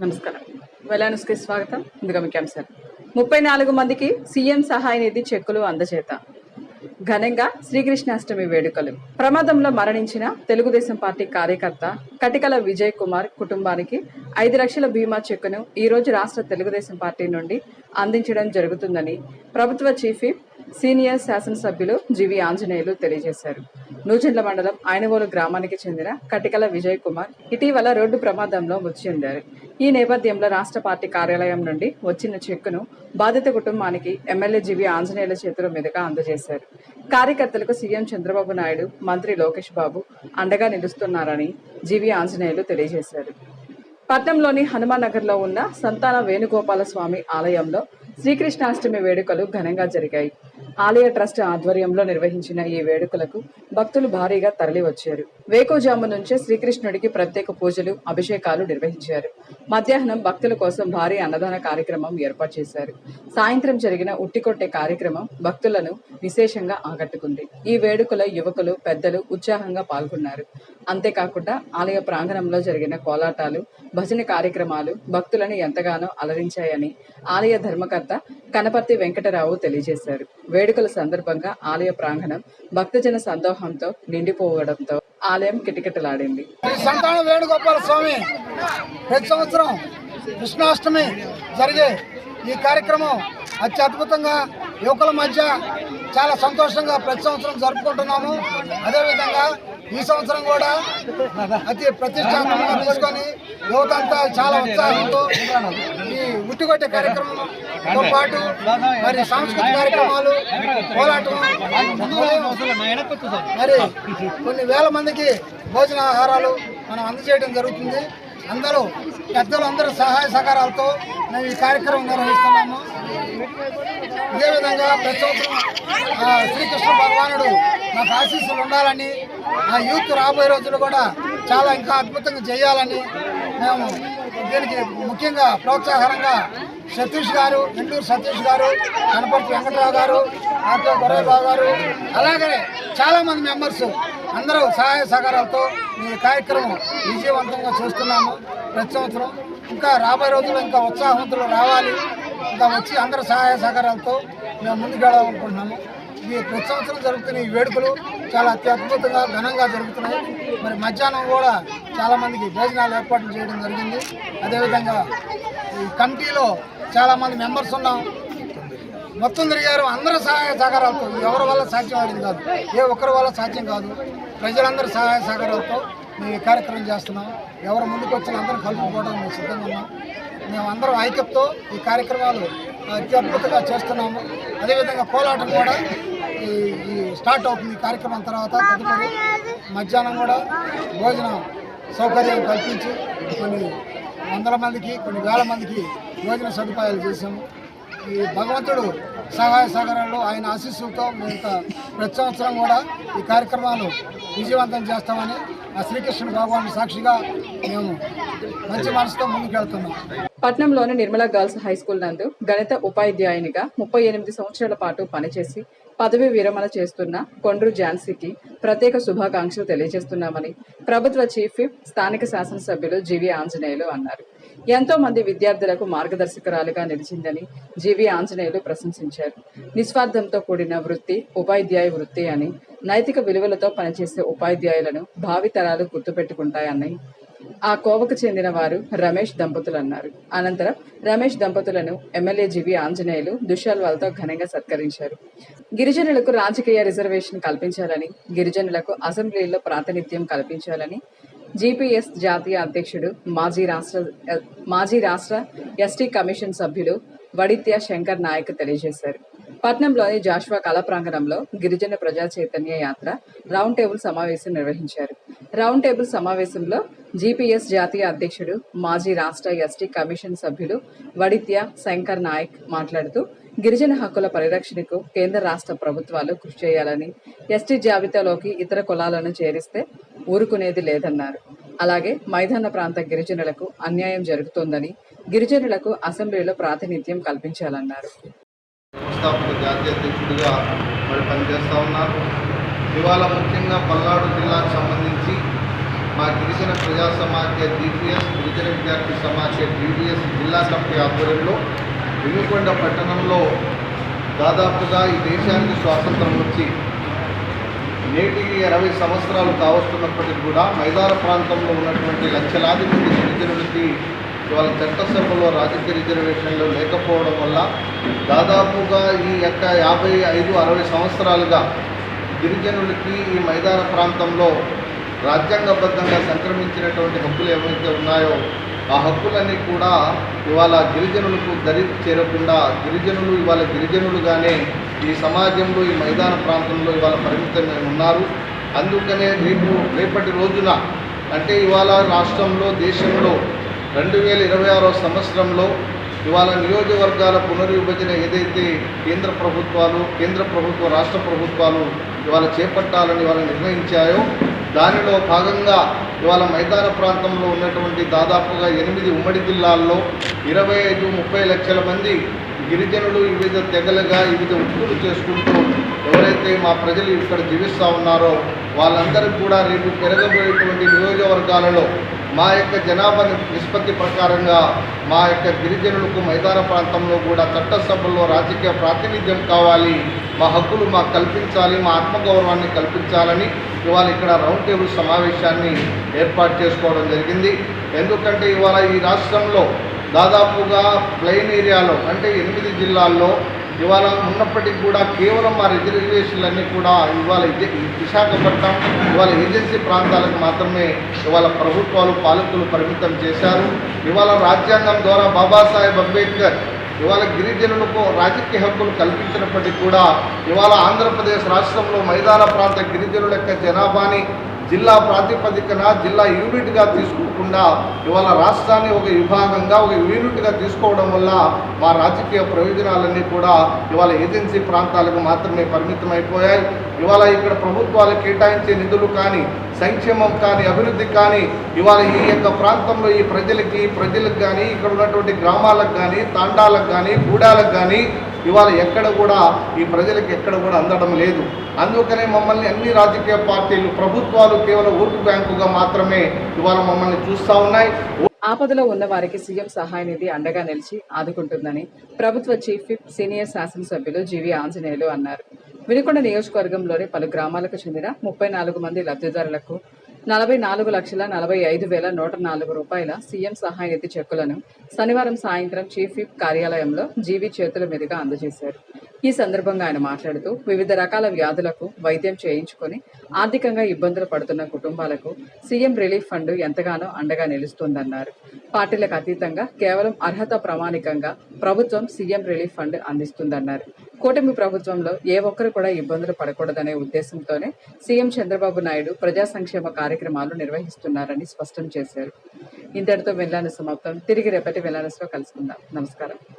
నమస్కారం. వెలాన్స్కి స్వాగతం. ముందుగా ముఖ్యాంశాలు. 34 మందికి సీఎం సహాయ నిధి చెక్కులు అందజేత. ఘనంగా శ్రీకృష్ణాష్టమి వేడుకలు. ప్రమాదంలో మరణించిన తెలుగుదేశం పార్టీ కార్యకర్త కటికల విజయ్ కుమార్ కుటుంబానికి 5 లక్షల బీమా చెక్కును ఈ రోజు రాష్ట్ర తెలుగుదేశం పార్టీ నుండి అందించడం జరుగుతుందని ప్రభుత్వ చీఫ్ విప్ సీనియర్ శాసనసభ్యులు జీవి ఆంజనేయులు తెలియజేశారు. నూజెండ్ల మండలం ఆయనవోలు గ్రామానికి చెందిన కటికల విజయ్ కుమార్ ఇటీవల రోడ్డు ప్రమాదంలో మృతి చెందారు. ఈ నేపథ్యంలో రాష్ట్ర పార్టీ కార్యాలయం నుండి వచ్చిన చెక్కును బాధిత కుటుంబానికి ఎమ్మెల్యే జీవి ఆంజనేయుల చేతుల మీదుగా అందజేశారు. కార్యకర్తలకు సీఎం చంద్రబాబు నాయుడు, మంత్రి లోకేష్ బాబు అండగా నిలుస్తున్నారని జీవి ఆంజనేయులు తెలియజేశారు. పట్నంలోని హనుమాన్ నగర్లో ఉన్న సంతాన వేణుగోపాల స్వామి ఆలయంలో శ్రీకృష్ణాష్టమి వేడుకలు ఘనంగా జరిగాయి. ఆలయ ట్రస్ట్ ఆధ్వర్యంలో నిర్వహించిన ఈ వేడుకలకు భక్తులు భారీగా తరలివచ్చారు. వేకువజాము నుంచే శ్రీకృష్ణుడికి ప్రత్యేక పూజలు, అభిషేకాలు నిర్వహించారు. మధ్యాహ్నం భక్తుల కోసం భారీ అన్నదాన కార్యక్రమం ఏర్పాటు చేశారు. సాయంత్రం జరిగిన ఉట్టికొట్టే కార్యక్రమం భక్తులను విశేషంగా ఆకట్టుకుంది. ఈ వేడుకలో యువకులు, పెద్దలు ఉత్సాహంగా పాల్గొన్నారు. అంతేకాకుండా ఆలయ ప్రాంగణంలో జరిగిన కోలాటాలు, భజన కార్యక్రమాలు భక్తులను ఎంతగానో అలరించాయని ఆలయ ధర్మకర్త కనపర్తి వెంకటరావు తెలియజేశారు. వేడుకల సందర్భంగా ఆలయ ప్రాంగణం భక్తజన సందోహంతో నిండిపోవడంతో ఆలయం కిటకిటలాడింది. సంతాన వేణుగోపాల స్వామి ప్రతి సంవత్సరం కృష్ణాష్టమి జరిగే ఈ కార్యక్రమం అత్యద్భుతంగా యువకుల మధ్య చాలా సంతోషంగా ప్రతి సంవత్సరం జరుపుకుంటున్నాము. అదేవిధంగా ఈ సంవత్సరం కూడా అతి ప్రతిష్టాత్మకంగా తీసుకొని యువత అంతా చాలా ఉత్సాహంతో ఈ ఉట్టికొట్టే కార్యక్రమంతో పాటు మరి సాంస్కృతిక కార్యక్రమాలు, కోలాటం, మరి కొన్ని వేల మందికి భోజనాహారాలు మనం అందజేయడం జరుగుతుంది. అందరూ పెద్దలు అందరూ సహాయ సహకారాలతో మేము ఈ కార్యక్రమం నిర్వహిస్తున్నాము. ఇదే విధంగా ప్రతి సంవత్సరం శ్రీకృష్ణ భగవానుడు నాకు ఆశీస్సులు ఉండాలని, ఆ యూత్ రాబోయే రోజులు కూడా చాలా ఇంకా అద్భుతంగా చేయాలని మేము దీనికి ముఖ్యంగా ప్రోత్సాహంగా సతీష్ గారు, ఎండూరు సతీష్ గారు, కనపర్తి వెంకటరావు గారు, ఆటో గొర్రెబాబు గారు, అలాగే చాలామంది మెంబర్స్ అందరూ సహాయ సహకారాలతో ఈ కార్యక్రమం విజయవంతంగా చేస్తున్నాము. ప్రతి సంవత్సరం ఇంకా రాబోయే రోజుల్లో ఇంకా ఉత్సాహవంతులు రావాలి, ఇంకా వచ్చి అందరూ సహాయ సహకారాలతో మేము ముందుకు వెళ్ళాలనుకుంటున్నాము. ఈ ప్రతి సంవత్సరం జరుగుతున్న ఈ వేడుకలు చాలా అత్యద్భుతంగా ఘనంగా జరుగుతున్నాయి. మరి మధ్యాహ్నం కూడా చాలామందికి భోజనాలు ఏర్పాట్లు చేయడం జరిగింది. అదేవిధంగా ఈ కమిటీలో చాలామంది మెంబర్స్ ఉన్నాం. మొత్తం తిరిగారు. అందరూ సహాయ సహకారాలతో, ఎవరి వల్ల సాధ్యం అయింది కాదు, ఏ ఒక్కరి వల్ల సాధ్యం కాదు, ప్రజలందరూ సహాయ సహకారాలతో మేము ఈ కార్యక్రమం చేస్తున్నాం. ఎవరు ముందుకు వచ్చిన అందరం కలుపుకోవడం మేము సిద్ధంగా ఉన్నాం. మేము అందరం ఐక్యతతో ఈ కార్యక్రమాలు అత్యద్భుతంగా చేస్తున్నాము. అదేవిధంగా కోలాటం కూడా ఈ స్టార్ట్ అవుతుంది. ఈ కార్యక్రమం తర్వాత తదుపరి మధ్యాహ్నం కూడా భోజనం సౌకర్యం కల్పించి కొన్ని వందల మందికి, కొన్ని వేల మందికి భోజన సదుపాయాలు చేశాము. ఈ భగవంతుడు సహాయ సహకారాలు, ఆయన ఆశీస్సులతో మేము ప్రతి సంవత్సరం కూడా ఈ కార్యక్రమాలు విజయవంతం చేస్తామని ఆ శ్రీకృష్ణ భగవాన్ సాక్షిగా మేము మంచి మనసుతో ముందుకెళ్తున్నాం. పట్నంలోని నిర్మలా గర్ల్స్ హై స్కూల్ నందు గణిత ఉపాధ్యాయునిగా 38 సంవత్సరాల పాటు పనిచేసి పదవి విరమణ చేస్తున్న కొండ్రు ఝాన్సీకి ప్రత్యేక శుభాకాంక్షలు తెలియజేస్తున్నామని ప్రభుత్వ చీఫ్ విప్ స్థానిక శాసనసభ్యులు జీవి ఆంజనేయులు అన్నారు. ఎంతో మంది విద్యార్థులకు మార్గదర్శకురాలుగా నిలిచిందని జీవి ఆంజనేయులు ప్రశంసించారు. నిస్వార్థంతో కూడిన వృత్తి ఉపాధ్యాయ వృత్తి అని, నైతిక విలువలతో పనిచేసే ఉపాధ్యాయులను భావితరాలు గుర్తుపెట్టుకుంటాయని ఆ కోవకు చెందిన వారు రమేష్ దంపతులు అన్నారు. అనంతరం రమేష్ దంపతులను ఎమ్మెల్యే జీవి ఆంజనేయులు దుశాల్వాలతో ఘనంగా సత్కరించారు. గిరిజనులకు రాజకీయ రిజర్వేషన్ కల్పించాలని, గిరిజనులకు అసెంబ్లీలో ప్రాతినిధ్యం కల్పించాలని జీపీఎస్ జాతీయ అధ్యక్షుడు, మాజీ రాష్ట్ర ఎస్టీ కమిషన్ సభ్యులు వడిత్య శంకర్ నాయక్ తెలియజేశారు. పట్నంలోని జాషువా కళా ప్రాంగణంలో గిరిజన ప్రజా చైతన్య యాత్ర రౌండ్ టేబుల్ సమావేశం నిర్వహించారు. రౌండ్ టేబుల్ సమావేశంలో జీపీఎస్ జాతీయ అధ్యక్షుడు, మాజీ రాష్ట్ర ఎస్టీ కమిషన్ సభ్యులు వడిత్య శంకర్ నాయక్ మాట్లాడుతూ గిరిజన హక్కుల పరిరక్షణకు కేంద్ర రాష్ట్ర ప్రభుత్వాలు కృషి చేయాలని, ఎస్టీ జాబితాలోకి ఇతర కులాలను చేరిస్తే ఊరుకునేది లేదన్నారు. అలాగే మైదాన ప్రాంత గిరిజనులకు అన్యాయం జరుగుతోందని, గిరిజనులకు అసెంబ్లీలో ప్రాతినిధ్యం కల్పించాలన్నారు. జాతీయ అధ్యక్షుడిగా మరి పనిచేస్తూ ఉన్నారు. ఇవాళ ముఖ్యంగా పల్నాడు జిల్లాకు సంబంధించి మా గిరిజన ప్రజా సమాఖ్య DPS గిరిజన విద్యార్థి సమాఖ్య DDS జిల్లా కమిటీ ఆధ్వర్యంలో వినుకొండ పట్టణంలో దాదాపుగా ఈ దేశానికి స్వాతంత్రం వచ్చి నేటికి 60 సంవత్సరాలు కావస్తున్నప్పటికీ కూడా మైదాన ప్రాంతంలో ఉన్నటువంటి లక్షలాది మంది గిరిజనులకి ఇవాళ చట్టసభలో రాజకీయ రిజర్వేషన్లు లేకపోవడం వల్ల దాదాపుగా ఈ యొక్క 55-60 సంవత్సరాలుగా గిరిజనులకి ఈ మైదాన ప్రాంతంలో రాజ్యాంగబద్ధంగా సంక్రమించినటువంటి హక్కులు ఏవైతే ఉన్నాయో ఆ హక్కులన్నీ కూడా ఇవాళ గిరిజనులకు దరి చేరకుండా గిరిజనులు ఇవాళ గిరిజనులుగానే ఈ సమాజంలో ఈ మైదాన ప్రాంతంలో ఇవాళ పరిమితమై ఉన్నారు. అందుకనే రేపటి రోజున అంటే ఇవాళ రాష్ట్రంలో దేశంలో 2026 సంవత్సరంలో ఇవాళ నియోజకవర్గాల పునర్విభజన ఏదైతే కేంద్ర ప్రభుత్వ రాష్ట్ర ప్రభుత్వాలు ఇవాళ చేపట్టాలని ఇవాళ నిర్ణయించాయో దానిలో భాగంగా ఇవాళ మైదాన ప్రాంతంలో ఉన్నటువంటి దాదాపుగా 8 ఉమ్మడి జిల్లాల్లో 25-30 లక్షల మంది గిరిజనులు వివిధ తెగలుగా వివిధ వృత్తులు చేసుకుంటూ ఎవరైతే మా ప్రజలు ఇక్కడ జీవిస్తూ ఉన్నారో వాళ్ళందరికీ కూడా రేపు పెరగబోయేటువంటి నియోజకవర్గాలలో మా యొక్క జనాభా నిష్పత్తి ప్రకారంగా మా యొక్క గిరిజనులకు మైదాన ప్రాంతంలో కూడా చట్టసభల్లో రాజకీయ ప్రాతినిధ్యం కావాలి, మా హక్కులు మాకు కల్పించాలి, మా ఆత్మగౌరవాన్ని కల్పించాలని ఇవాళ ఇక్కడ రౌండ్ టేబుల్ సమావేశాన్ని ఏర్పాటు చేసుకోవడం జరిగింది. ఎందుకంటే ఇవాళ ఈ రాష్ట్రంలో దాదాపుగా ప్లెయిన్ ఏరియాలో అంటే 8 జిల్లాల్లో ఇవాళ ఉన్నప్పటికీ కూడా కేవలం మా రిజర్వేషన్లన్నీ కూడా ఇవాళ విశాఖపట్నం ఇవాళ ఏజెన్సీ ప్రాంతాలకు మాత్రమే ఇవాళ ప్రభుత్వాలు పాలకులు పరిమితం చేశారు. ఇవాళ రాజ్యాంగం ద్వారా బాబాసాహెబ్ అంబేద్కర్ ఇవాళ గిరిజనులకు రాజకీయ హక్కులు కల్పించినప్పటికీ కూడా ఇవాళ ఆంధ్రప్రదేశ్ రాష్ట్రంలో మైదాన ప్రాంత గిరిజనుల యొక్క జనాభాని జిల్లా ప్రాతిపదికన జిల్లా యూనిట్గా తీసుకోకుండా ఇవాళ రాష్ట్రాన్ని ఒక విభాగంగా ఒక యూనిట్గా తీసుకోవడం వల్ల మా రాజకీయ ప్రయోజనాలన్నీ కూడా ఇవాళ ఏజెన్సీ ప్రాంతాలకు మాత్రమే పరిమితమైపోయాయి. ఇవాళ ఇక్కడ ప్రభుత్వాలు కేటాయించే నిధులు కానీ సంక్షేమం కానీ అభివృద్ధి కానీ ఇవాళ ఈ యొక్క ప్రాంతంలో ఈ ప్రజలకు కానీ ఇక్కడ ఉన్నటువంటి గ్రామాలకు కానీ తాండాలకు కానీ గూడాలకు కానీ ఇవాళ ఎక్కడ కూడా ఈ ప్రజలకు ఎక్కడ కూడా అందడం లేదు. అందుకనే మమ్మల్ని అన్ని రాజకీయ పార్టీలు ప్రభుత్వాలు కేవలం ఓటు బ్యాంకుగా మాత్రమే ఇవాళ మమ్మల్ని చూస్తూ ఉన్నాయి. ఆపదలో ఉన్న వారికి సీఎం సహాయ నిధి అండగా నిలిచి ఆదుకుంటుందని ప్రభుత్వ చీఫ్ విప్ సీనియర్ శాసనసభ్యులు జీవీ ఆంజనేయులు అన్నారు. వినుకొండ నియోజకవర్గంలోని పలు గ్రామాలకు చెందిన 34 మంది లబ్ధిదారులకు 44,45,104 రూపాయల సీఎం సహాయ నిధి చెక్కులను శనివారం సాయంత్రం చీఫ్ విప్ కార్యాలయంలో జీవీ చేతుల మీదుగా అందజేశారు. ఈ సందర్భంగా ఆయన మాట్లాడుతూ వివిధ రకాల వ్యాధులకు వైద్యం చేయించుకొని ఆర్థికంగా ఇబ్బందులు పడుతున్న కుటుంబాలకు సీఎం రిలీఫ్ ఫండ్ ఎంతగానో అండగా నిలుస్తోందన్నారు. పార్టీలకు అతీతంగా కేవలం అర్హత ప్రామాణికంగా ప్రభుత్వం సీఎం రిలీఫ్ ఫండ్ అందిస్తుందన్నారు. కూటమి ప్రభుత్వంలో ఏ ఒక్కరు కూడా ఇబ్బందులు పడకూడదనే ఉద్దేశంతోనే సీఎం చంద్రబాబు నాయుడు ప్రజా సంక్షేమ కార్యక్రమాలు నిర్వహిస్తున్నారని స్పష్టం చేశారు. ఇంతటితో వెళ్లాను సమాప్తం. తిరిగి రేపటి వెళ్లానస్లో కలుసుకుందాం. నమస్కారం.